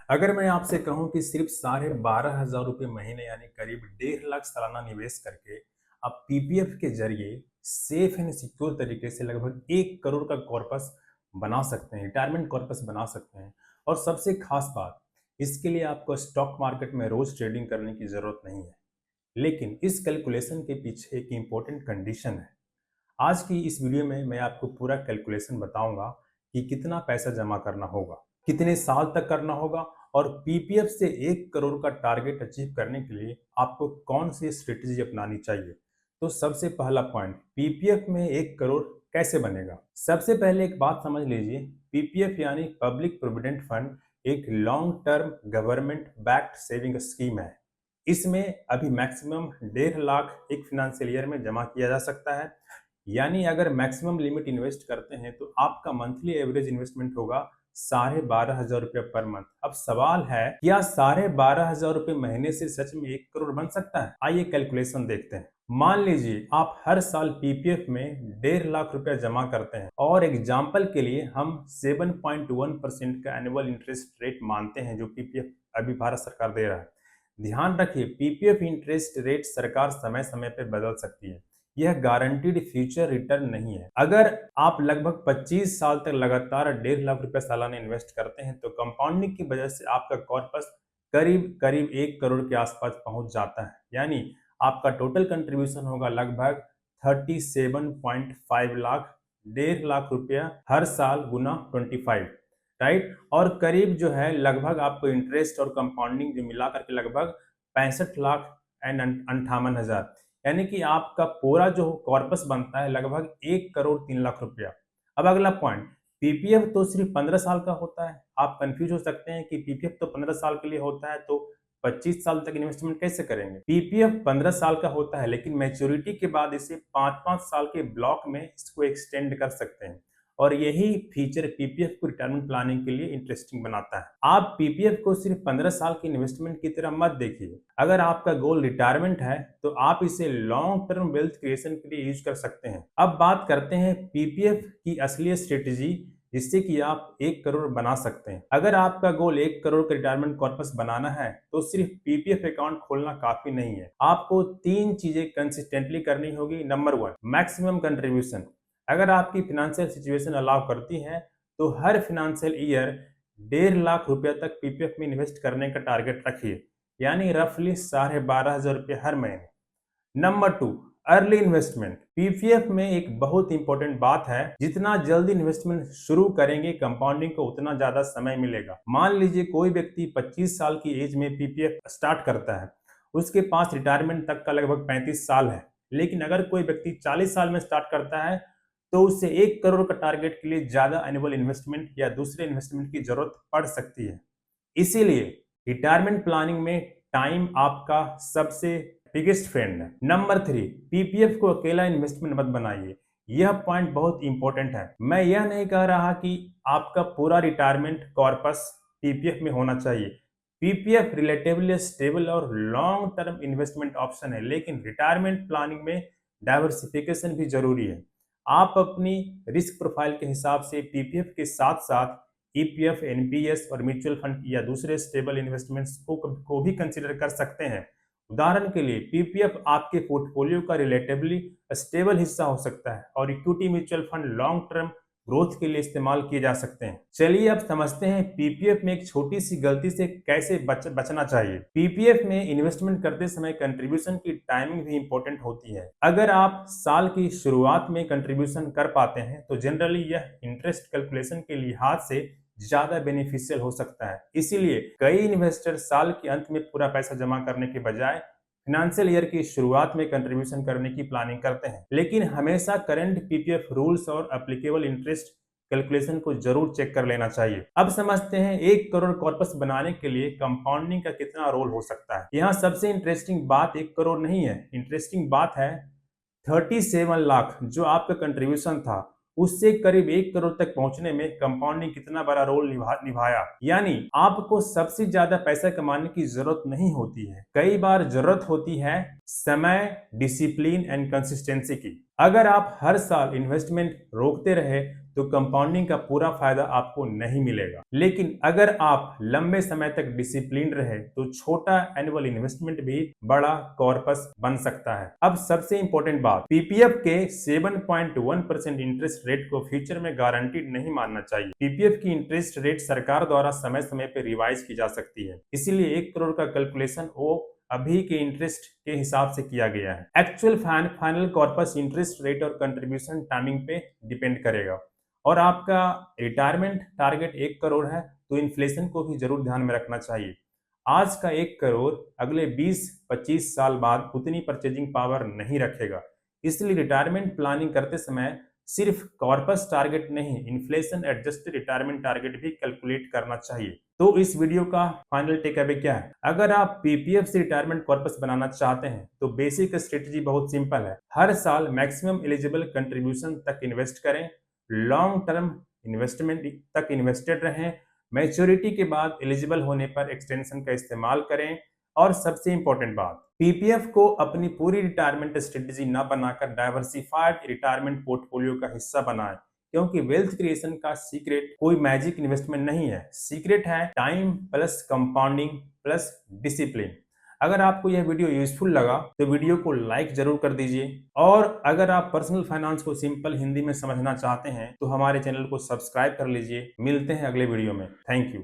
अगर मैं आपसे कहूं कि सिर्फ 12,500 रुपये महीने यानी करीब 1.5 लाख सालाना निवेश करके आप पीपीएफ के जरिए सेफ एंड सिक्योर तरीके से लगभग 1 करोड़ का कॉर्पस बना सकते हैं, रिटायरमेंट कॉर्पस बना सकते हैं। और सबसे खास बात, इसके लिए आपको स्टॉक मार्केट में रोज ट्रेडिंग करने की जरूरत नहीं है। लेकिन इस कैलकुलेशन के पीछे एक इम्पोर्टेंट कंडीशन है। आज की इस वीडियो में मैं आपको पूरा कैलकुलेशन बताऊंगा कि कितना पैसा जमा करना होगा, कितने साल तक करना होगा, और पीपीएफ से 1 करोड़ का टारगेट अचीव करने के लिए आपको कौन सी स्ट्रेटेजी अपनानी चाहिए। तो सबसे पहला पॉइंट, पीपीएफ में 1 करोड़ कैसे बनेगा। सबसे पहले एक बात समझ लीजिए, पीपीएफ यानी पब्लिक प्रोविडेंट फंड एक long term government backed saving scheme है। इसमें अभी मैक्सिमम 1.5 लाख एक फिनेंशियल ईयर में जमा किया जा सकता है। यानी अगर मैक्सिमम लिमिट इन्वेस्ट करते हैं तो आपका मंथली एवरेज इन्वेस्टमेंट होगा 12,500 रुपये पर मंथ। अब सवाल है, क्या 12,500 रुपये महीने से सच में 1 करोड़ बन सकता है? आइए कैलकुलेशन देखते हैं। मान लीजिए आप हर साल पीपीएफ में 1.5 लाख रुपया जमा करते हैं, और एग्जाम्पल के लिए हम 7.1% का एनुअल इंटरेस्ट रेट मानते हैं जो पीपीएफ अभी भारत सरकार दे रहा है। ध्यान रखिए, पीपीएफ इंटरेस्ट रेट सरकार समय समय पर बदल सकती है, यह गारंटीड फ्यूचर रिटर्न नहीं है। अगर आप लगभग 25 साल तक लगातार 1.5 लाख रुपए सालाना इन्वेस्ट करते हैं तो कंपाउंडिंग की वजह से आपका कॉर्पस करीब करीब 1 करोड़ के आसपास पहुंच जाता है। यानी आपका टोटल कंट्रीब्यूशन होगा लगभग 37.5 लाख, 1.5 लाख रुपया हर साल गुना 25, राइट। और करीब जो है लगभग आपको इंटरेस्ट और कंपाउंडिंग जो मिला करके लगभग 65,58,000, यानी कि आपका पूरा जो कॉर्पस बनता है लगभग 1 करोड़ 3 लाख रुपया। अब अगला पॉइंट, पीपीएफ तो सिर्फ 15 साल का होता है। आप कंफ्यूज हो सकते हैं कि पीपीएफ तो 15 साल के लिए होता है तो 25 साल तक इन्वेस्टमेंट कैसे करेंगे। पीपीएफ 15 साल का होता है, लेकिन मैच्योरिटी के बाद इसे 5-5 साल के ब्लॉक में इसको एक्सटेंड कर सकते हैं, और यही फीचर पीपीएफ को रिटायरमेंट प्लानिंग के लिए इंटरेस्टिंग बनाता है। आप पीपीएफ को सिर्फ 15 साल की इन्वेस्टमेंट की तरह मत देखिए। अगर आपका गोल रिटायरमेंट है तो आप इसे लॉन्ग टर्म वेल्थ क्रिएशन के लिए यूज कर सकते हैं। अब बात करते हैं पीपीएफ की असली स्ट्रेटेजी, जिससे कि आप 1 करोड़ बना सकते हैं। अगर आपका गोल 1 करोड़ का रिटायरमेंट कॉर्पस बनाना है तो सिर्फ पीपीएफ अकाउंट खोलना काफी नहीं है। आपको 3 चीजें कंसिस्टेंटली करनी होगी। Number 1, maximum contribution. अगर आपकी फिनेंशियल सिचुएशन अलाउ करती है तो हर फिनेंशियल ईयर 1.5 लाख रुपया तक पीपीएफ में इन्वेस्ट करने का टारगेट रखिए, यानी रफली 12,500 रुपये हर महीने। Number 2, early investment. पीपीएफ में एक बहुत इंपॉर्टेंट बात है, जितना जल्दी इन्वेस्टमेंट शुरू करेंगे कंपाउंडिंग को उतना ज्यादा समय मिलेगा। मान लीजिए कोई व्यक्ति 25 साल की एज में पीपीएफ स्टार्ट करता है, उसके पास रिटायरमेंट तक का लगभग 35 साल है। लेकिन अगर कोई व्यक्ति 40 साल में स्टार्ट करता है तो उससे 1 करोड़ का टारगेट के लिए ज्यादा एनुअल इन्वेस्टमेंट या दूसरे इन्वेस्टमेंट की जरूरत पड़ सकती है। इसीलिए रिटायरमेंट प्लानिंग में टाइम आपका सबसे बिगेस्ट फ्रेंड है। नंबर 3, पीपीएफ को अकेला इन्वेस्टमेंट मत बनाइए। यह पॉइंट बहुत इंपॉर्टेंट है। मैं यह नहीं कह रहा कि आपका पूरा रिटायरमेंट कॉर्पस पीपीएफ में होना चाहिए। पीपीएफ रिलेटिवली स्टेबल और लॉन्ग टर्म इन्वेस्टमेंट ऑप्शन है, लेकिन रिटायरमेंट प्लानिंग में डाइवर्सिफिकेशन भी जरूरी है। आप अपनी रिस्क प्रोफाइल के हिसाब से पीपीएफ के साथ साथ ईपीएफ, एनपीएस और म्यूचुअल फंड या दूसरे स्टेबल इन्वेस्टमेंट्स को भी कंसीडर कर सकते हैं। उदाहरण के लिए पीपीएफ आपके पोर्टफोलियो का रिलेटिवली स्टेबल हिस्सा हो सकता है, और equity mutual fund long term growth के लिए इस्तेमाल किए जा सकते हैं। चलिए अब समझते हैं पीपीएफ में एक छोटी सी गलती से कैसे बचना चाहिए। पीपीएफ में इन्वेस्टमेंट करते समय कंट्रीब्यूशन की टाइमिंग भी इंपॉर्टेंट होती है। अगर आप साल की शुरुआत में कंट्रीब्यूशन कर पाते हैं तो जनरली यह इंटरेस्ट कैलकुलेशन के लिहाज से ज्यादा बेनिफिशियल हो सकता है। इसीलिए कई इन्वेस्टर साल के अंत में पूरा पैसा जमा करने के बजाय फिनेंशियल ईयर की शुरुआत में कंट्रीब्यूशन करने की प्लानिंग करते हैं। लेकिन हमेशा करंट पीपीएफ रूल्स और एप्लीकेबल इंटरेस्ट कैलकुलेशन को जरूर चेक कर लेना चाहिए। अब समझते हैं 1 करोड़ कॉर्पस बनाने के लिए कंपाउंडिंग का कितना रोल हो सकता है। यहाँ सबसे इंटरेस्टिंग बात 1 करोड़ नहीं है, इंटरेस्टिंग बात है 37 लाख जो आपका कंट्रीब्यूशन था, उससे करीब 1 करोड़ तक पहुंचने में कंपाउंडिंग कितना बड़ा रोल निभाया। यानी आपको सबसे ज्यादा पैसा कमाने की जरूरत नहीं होती है, कई बार जरूरत होती है समय, डिसिप्लिन एंड कंसिस्टेंसी की। अगर आप हर साल इन्वेस्टमेंट रोकते रहे तो कंपाउंडिंग का पूरा फायदा आपको नहीं मिलेगा। लेकिन अगर आप लंबे समय तक डिसिप्लिन रहे तो छोटा एनुअल इन्वेस्टमेंट भी बड़ा कॉर्पस बन सकता है। अब सबसे इंपॉर्टेंट बात, पीपीएफ के 7.1% इंटरेस्ट रेट को फ्यूचर में गारंटीड नहीं मानना चाहिए। पीपीएफ की इंटरेस्ट रेट सरकार द्वारा समय समय पर रिवाइज की जा सकती है, इसीलिए 1 करोड़ का कैलकुलेशन वो अभी के इंटरेस्ट के हिसाब से किया गया है। Actual final corpus interest rate और कंट्रीब्यूशन टाइमिंग पे डिपेंड करेगा। और आपका रिटायरमेंट टारगेट 1 करोड़ है तो इन्फ्लेशन को भी जरूर ध्यान में रखना चाहिए। आज का 1 करोड़ अगले 20-25 साल बाद उतनी परचेजिंग पावर नहीं रखेगा। इसलिए रिटायरमेंट प्लानिंग करते समय सिर्फ कॉर्पस टारगेट नहीं, इन्फ्लेशन एडजस्टेड रिटायरमेंट टारगेट भी कैलकुलेट करना चाहिए। तो इस वीडियो का फाइनल टेक अवे क्या है? अगर आप पीपीएफ से रिटायरमेंट कॉर्पस बनाना चाहते हैं तो बेसिक स्ट्रेटजी बहुत सिंपल है। हर साल मैक्सिमम एलिजिबल कंट्रीब्यूशन तक इन्वेस्ट करें, लॉन्ग टर्म इन्वेस्टमेंट तक इन्वेस्टेड रहें, मैच्योरिटी के बाद एलिजिबल होने पर एक्सटेंशन का इस्तेमाल करें। और सबसे इंपॉर्टेंट बात, पीपीएफ को अपनी पूरी रिटायरमेंट स्ट्रेटजी न बनाकर डाइवर्सिफाइड रिटायरमेंट पोर्टफोलियो का हिस्सा बनाएं, क्योंकि वेल्थ क्रिएशन का सीक्रेट कोई मैजिक इन्वेस्टमेंट नहीं है। सीक्रेट है time plus compounding plus discipline. अगर आपको यह वीडियो यूजफुल लगा तो वीडियो को लाइक जरूर कर दीजिए, और अगर आप पर्सनल फाइनेंस को सिंपल हिंदी में समझना चाहते हैं तो हमारे चैनल को सब्सक्राइब कर लीजिए। मिलते हैं अगले वीडियो में। Thank you.